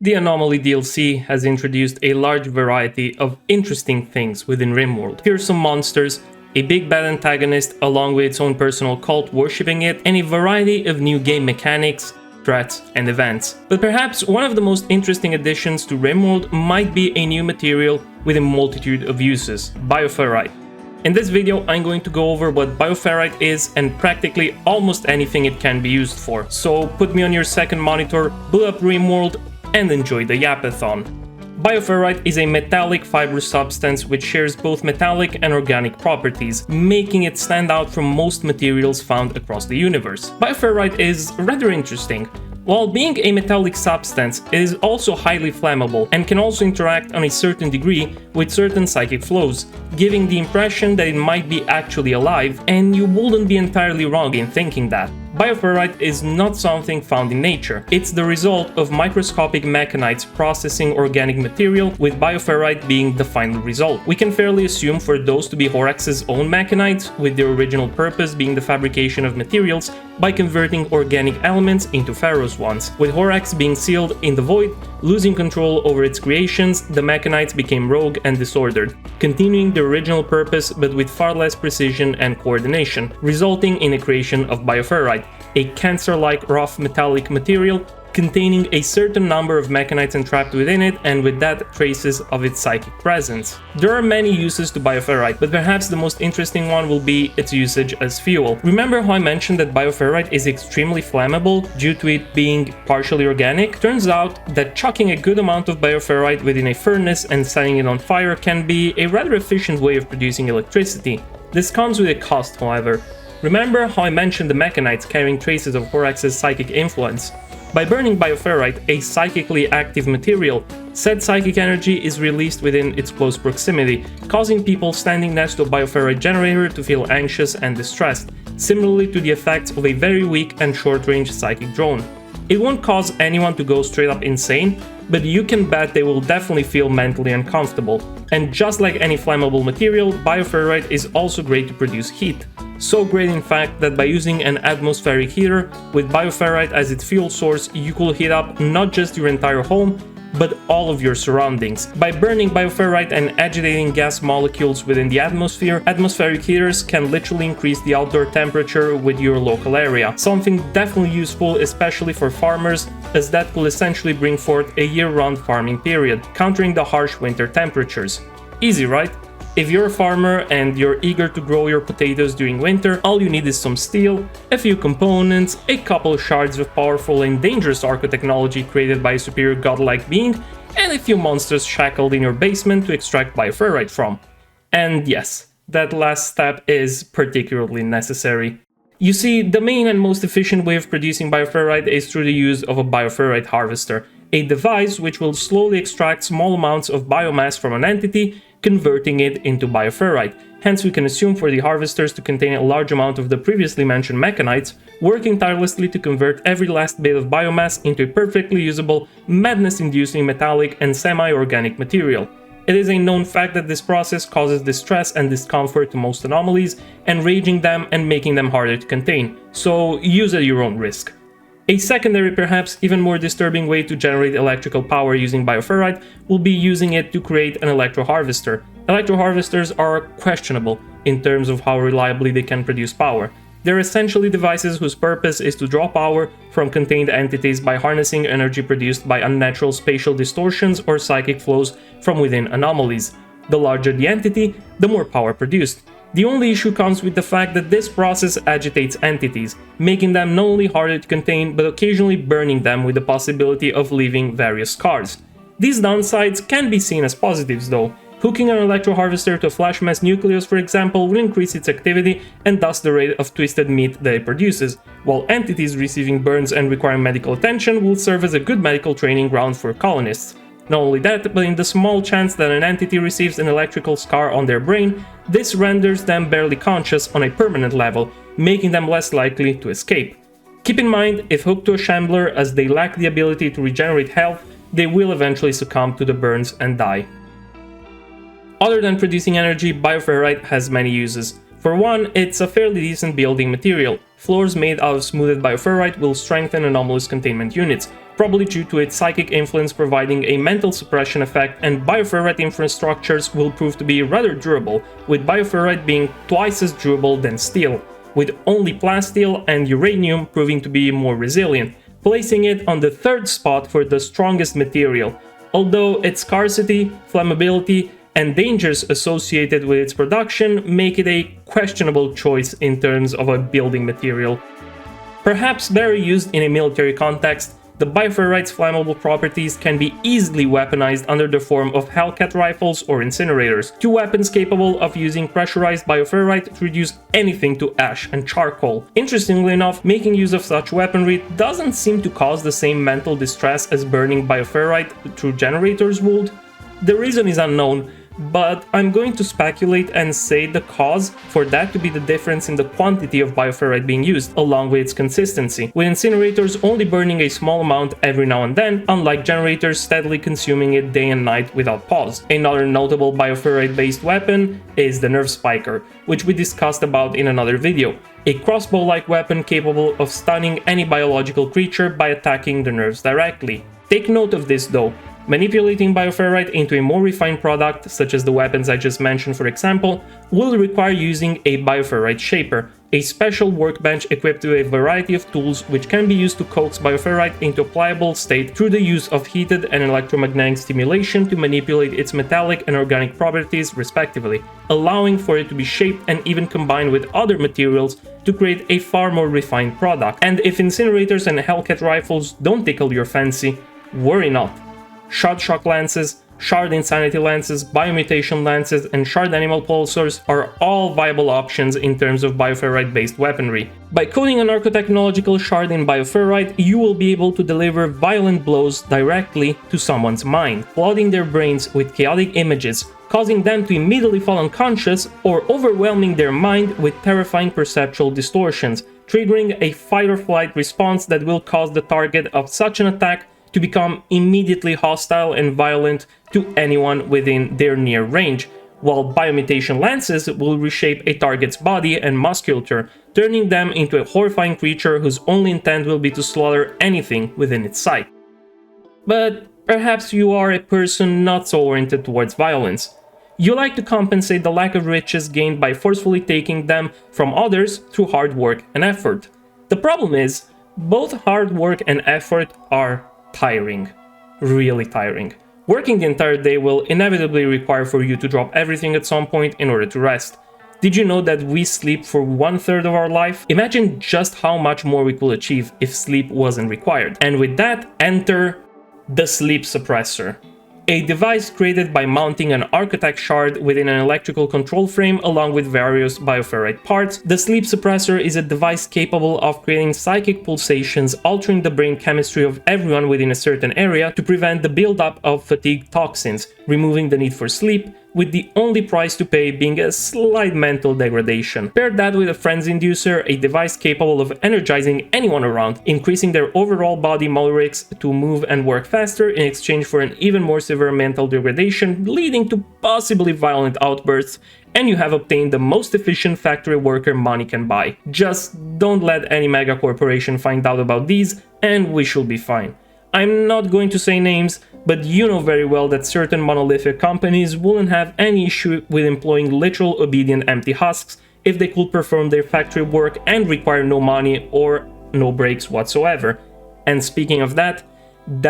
The Anomaly DLC has introduced a large variety of interesting things within Rimworld. Fearsome monsters, a big bad antagonist along with its own personal cult worshipping it, and a variety of new game mechanics, threats, and events. But perhaps one of the most interesting additions to Rimworld might be a new material with a multitude of uses, Bioferrite. In this video, I'm going to go over what Bioferrite is and practically almost anything it can be used for. So put me on your second monitor, boot up Rimworld, and enjoy the yapathon. Bioferrite is a metallic fibrous substance which shares both metallic and organic properties, making it stand out from most materials found across the universe. Bioferrite is rather interesting. While being a metallic substance, it is also highly flammable and can also interact on a certain degree with certain psychic flows, giving the impression that it might be actually alive, and you wouldn't be entirely wrong in thinking that. Bioferrite is not something found in nature. It's the result of microscopic mechanites processing organic material, with Bioferrite being the final result. We can fairly assume for those to be Horax's own mechanites, with their original purpose being the fabrication of materials by converting organic elements into ferrous ones. With Horax being sealed in the void, losing control over its creations, the mechanites became rogue and disordered, continuing their original purpose but with far less precision and coordination, resulting in the creation of Bioferrite, a cancer-like rough metallic material containing a certain number of mechanites entrapped within it, and with that, traces of its psychic presence. There are many uses to Bioferrite, but perhaps the most interesting one will be its usage as fuel. Remember how I mentioned that Bioferrite is extremely flammable due to it being partially organic? Turns out that chucking a good amount of Bioferrite within a furnace and setting it on fire can be a rather efficient way of producing electricity. This comes with a cost, however. Remember how I mentioned the mechanites carrying traces of Horax's psychic influence? By burning Bioferrite, a psychically active material, said psychic energy is released within its close proximity, causing people standing next to a Bioferrite generator to feel anxious and distressed, similarly to the effects of a very weak and short-range psychic drone. It won't cause anyone to go straight up insane, but you can bet they will definitely feel mentally uncomfortable. And just like any flammable material, Bioferrite is also great to produce heat. So great in fact that by using an atmospheric heater with Bioferrite as its fuel source, you could heat up not just your entire home, but all of your surroundings. By burning Bioferrite and agitating gas molecules within the atmosphere, atmospheric heaters can literally increase the outdoor temperature with your local area. Something definitely useful, especially for farmers, as that could essentially bring forth a year-round farming period, countering the harsh winter temperatures. Easy, right? If you're a farmer and you're eager to grow your potatoes during winter, all you need is some steel, a few components, a couple shards of powerful and dangerous archotechnology created by a superior godlike being, and a few monsters shackled in your basement to extract Bioferrite from. And yes, that last step is particularly necessary. You see, the main and most efficient way of producing Bioferrite is through the use of a Bioferrite harvester, a device which will slowly extract small amounts of biomass from an entity, converting it into Bioferrite. Hence we can assume for the harvesters to contain a large amount of the previously mentioned mechanites, working tirelessly to convert every last bit of biomass into a perfectly usable, madness-inducing metallic and semi-organic material. It is a known fact that this process causes distress and discomfort to most anomalies, enraging them and making them harder to contain, so use at your own risk. A secondary, perhaps even more disturbing way to generate electrical power using Bioferrite will be using it to create an electro-harvester. Electro-harvesters are questionable in terms of how reliably they can produce power. They're essentially devices whose purpose is to draw power from contained entities by harnessing energy produced by unnatural spatial distortions or psychic flows from within anomalies. The larger the entity, the more power produced. The only issue comes with the fact that this process agitates entities, making them not only harder to contain but occasionally burning them with the possibility of leaving various scars. These downsides can be seen as positives though. Hooking an electro-harvester to a flash mass nucleus, for example, will increase its activity and thus the rate of twisted meat that it produces, while entities receiving burns and requiring medical attention will serve as a good medical training ground for colonists. Not only that, but in the small chance that an entity receives an electrical scar on their brain, this renders them barely conscious on a permanent level, making them less likely to escape. Keep in mind, if hooked to a Shambler, as they lack the ability to regenerate health, they will eventually succumb to the burns and die. Other than producing energy, Bioferrite has many uses. For one, it's a fairly decent building material. Floors made out of smoothed Bioferrite will strengthen anomalous containment units, probably due to its psychic influence providing a mental suppression effect, and Bioferrite infrastructures will prove to be rather durable, with Bioferrite being twice as durable than steel, with only plasteel and uranium proving to be more resilient, placing it on the third spot for the strongest material, although its scarcity, flammability, and dangers associated with its production make it a questionable choice in terms of a building material. Perhaps better used in a military context, the Bioferrite's flammable properties can be easily weaponized under the form of Hellcat rifles or incinerators, two weapons capable of using pressurized Bioferrite to reduce anything to ash and charcoal. Interestingly enough, making use of such weaponry doesn't seem to cause the same mental distress as burning Bioferrite through generators would. The reason is unknown, but I'm going to speculate and say the cause for that to be the difference in the quantity of Bioferrite being used, along with its consistency, with incinerators only burning a small amount every now and then, unlike generators steadily consuming it day and night without pause. Another notable Bioferrite-based weapon is the Nerve Spiker, which we discussed about in another video, a crossbow-like weapon capable of stunning any biological creature by attacking the nerves directly. Take note of this though. Manipulating Bioferrite into a more refined product, such as the weapons I just mentioned for example, will require using a Bioferrite shaper, a special workbench equipped with a variety of tools which can be used to coax Bioferrite into a pliable state through the use of heated and electromagnetic stimulation to manipulate its metallic and organic properties respectively, allowing for it to be shaped and even combined with other materials to create a far more refined product. And if incinerators and Hellcat rifles don't tickle your fancy, worry not. Shard Shock Lances, Shard Insanity Lances, Biomutation Lances, and Shard Animal Pulsars are all viable options in terms of Bioferrite-based weaponry. By coating an archotechnological shard in Bioferrite, you will be able to deliver violent blows directly to someone's mind, flooding their brains with chaotic images, causing them to immediately fall unconscious or overwhelming their mind with terrifying perceptual distortions, triggering a fight-or-flight response that will cause the target of such an attack to become immediately hostile and violent to anyone within their near range, while Biomutation Lances will reshape a target's body and musculature, turning them into a horrifying creature whose only intent will be to slaughter anything within its sight. But perhaps you are a person not so oriented towards violence. You like to compensate the lack of riches gained by forcefully taking them from others through hard work and effort. The problem is, both hard work and effort are tiring. Really tiring. Working the entire day will inevitably require for you to drop everything at some point in order to rest. Did you know that we sleep for 1/3 of our life? Imagine just how much more we could achieve if sleep wasn't required. And with that, enter the Sleep Suppressor. A device created by mounting an Architect shard within an electrical control frame along with various Bioferrite parts, the Sleep Suppressor is a device capable of creating psychic pulsations, altering the brain chemistry of everyone within a certain area to prevent the buildup of fatigue toxins, removing the need for sleep, with the only price to pay being a slight mental degradation. Pair that with a Frenzy Inducer, a device capable of energizing anyone around, increasing their overall body metrics to move and work faster in exchange for an even more severe mental degradation, leading to possibly violent outbursts, and you have obtained the most efficient factory worker money can buy. Just don't let any mega corporation find out about these, and we should be fine. I'm not going to say names, but you know very well that certain monolithic companies wouldn't have any issue with employing literal obedient empty husks if they could perform their factory work and require no money or no breaks whatsoever. And speaking of that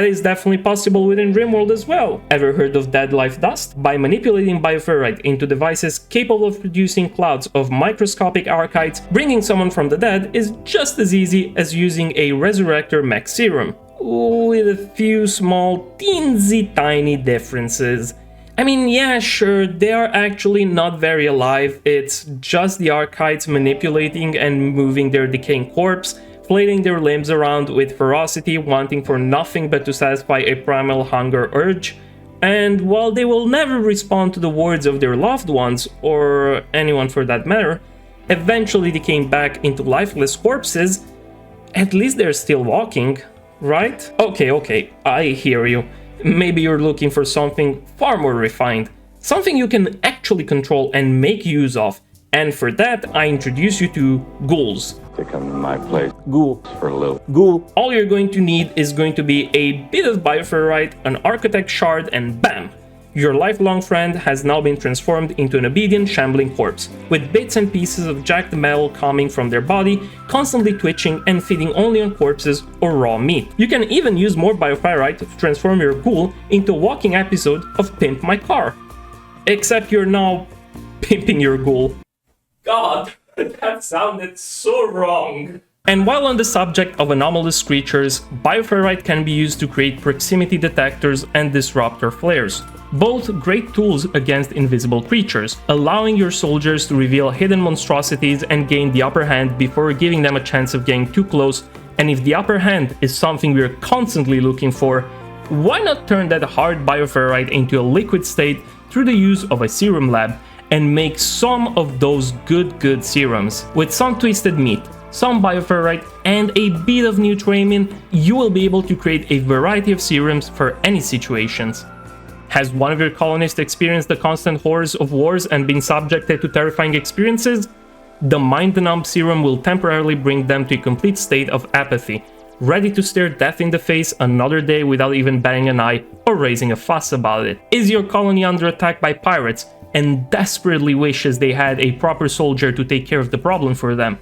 is definitely possible within Rimworld as well. Ever heard of Dead Life Dust? By manipulating Bioferrite into devices capable of producing clouds of microscopic archites, bringing someone from the dead is just as easy as using a Resurrector mech serum, with a few small teensy tiny differences. I mean, yeah, sure, they are actually not very alive, it's just the archites manipulating and moving their decaying corpse, flailing their limbs around with ferocity, wanting for nothing but to satisfy a primal hunger urge. And while they will never respond to the words of their loved ones, or anyone for that matter, eventually decaying back into lifeless corpses, at least they're still walking. Right? Okay, I hear you. Maybe you're looking for something far more refined. Something you can actually control and make use of. And for that, I introduce you to ghouls. to come to my place Ghoul. for a little. Ghoul. All you're going to need is going to be a bit of Bioferrite, an Architect Shard, and bam! Your lifelong friend has now been transformed into an obedient, shambling corpse, with bits and pieces of jagged metal coming from their body, constantly twitching and feeding only on corpses or raw meat. You can even use more Bioferrite to transform your ghoul into a walking episode of Pimp My Car. Except you're now pimping your ghoul. God, that sounded so wrong. And while on the subject of anomalous creatures, Bioferrite can be used to create proximity detectors and disruptor flares. Both great tools against invisible creatures, allowing your soldiers to reveal hidden monstrosities and gain the upper hand before giving them a chance of getting too close. And if the upper hand is something we're constantly looking for, why not turn that hard Bioferrite into a liquid state through the use of a serum lab and make some of those good serums. With some twisted meat, some Bioferrite, and a bit of Nutramium, you will be able to create a variety of serums for any situations. Has one of your colonists experienced the constant horrors of wars and been subjected to terrifying experiences? The Mind-Numb serum will temporarily bring them to a complete state of apathy, ready to stare death in the face another day without even batting an eye or raising a fuss about it. Is your colony under attack by pirates and desperately wishes they had a proper soldier to take care of the problem for them?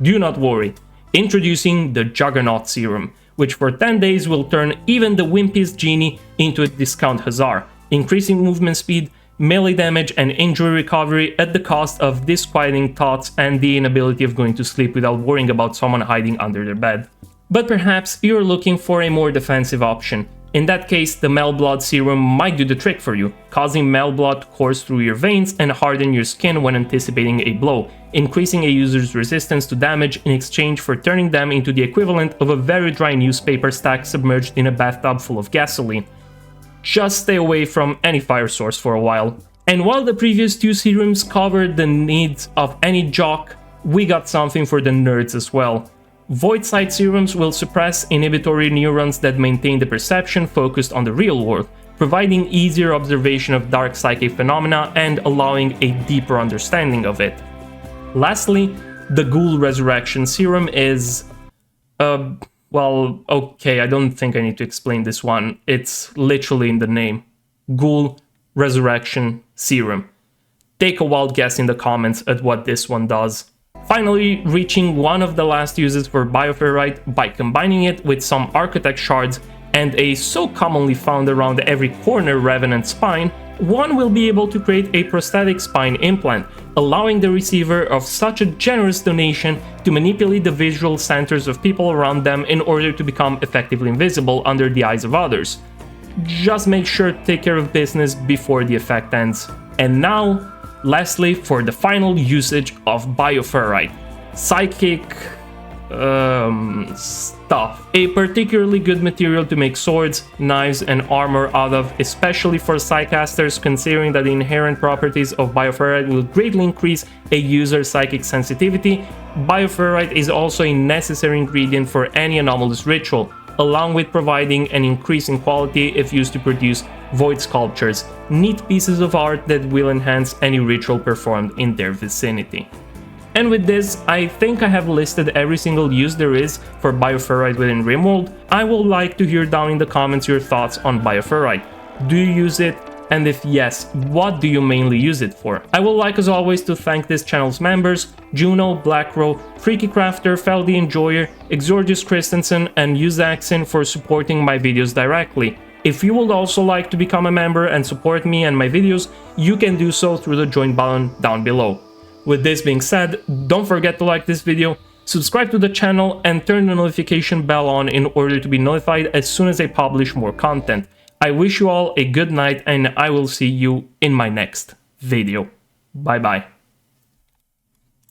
Do not worry. Introducing the Juggernaut serum, which for 10 days will turn even the wimpiest genie into a discount hussar, increasing movement speed, melee damage and injury recovery at the cost of disquieting thoughts and the inability of going to sleep without worrying about someone hiding under their bed. But perhaps you're looking for a more defensive option. In that case, the Melblood serum might do the trick for you, causing Melblood to course through your veins and harden your skin when anticipating a blow, increasing a user's resistance to damage in exchange for turning them into the equivalent of a very dry newspaper stack submerged in a bathtub full of gasoline. Just stay away from any fire source for a while. And while the previous two serums covered the needs of any jock, we got something for the nerds as well. Void Sight serums will suppress inhibitory neurons that maintain the perception focused on the real world, providing easier observation of dark psychic phenomena and allowing a deeper understanding of it. Lastly, the Ghoul Resurrection serum is... well, okay, I don't think I need to explain this one. It's literally in the name. Ghoul Resurrection serum. Take a wild guess in the comments at what this one does. Finally, reaching one of the last uses for Bioferrite by combining it with some Architect Shards and a so commonly found around every corner Revenant spine, one will be able to create a prosthetic spine implant, allowing the receiver of such a generous donation to manipulate the visual centers of people around them in order to become effectively invisible under the eyes of others. Just make sure to take care of business before the effect ends. And now, lastly, for the final usage of Bioferrite, psychic stuff. A particularly good material to make swords, knives, and armor out of, especially for psychcasters, considering that the inherent properties of Bioferrite will greatly increase a user's psychic sensitivity. Bioferrite is also a necessary ingredient for any anomalous ritual, along with providing an increase in quality if used to produce void sculptures, neat pieces of art that will enhance any ritual performed in their vicinity. And with this, I think I have listed every single use there is for Bioferrite within Rimworld. I would like to hear down in the comments your thoughts on Bioferrite. Do you use it? And if yes, what do you mainly use it for? I would like as always to thank this channel's members, Juno, Blackrow, Freaky Crafter, Feldy Enjoyer, Exordius Christensen, and Uzaxin for supporting my videos directly. If you would also like to become a member and support me and my videos, you can do so through the join button down below. With this being said, don't forget to like this video, subscribe to the channel, and turn the notification bell on in order to be notified as soon as I publish more content. I wish you all a good night, and I will see you in my next video. Bye bye.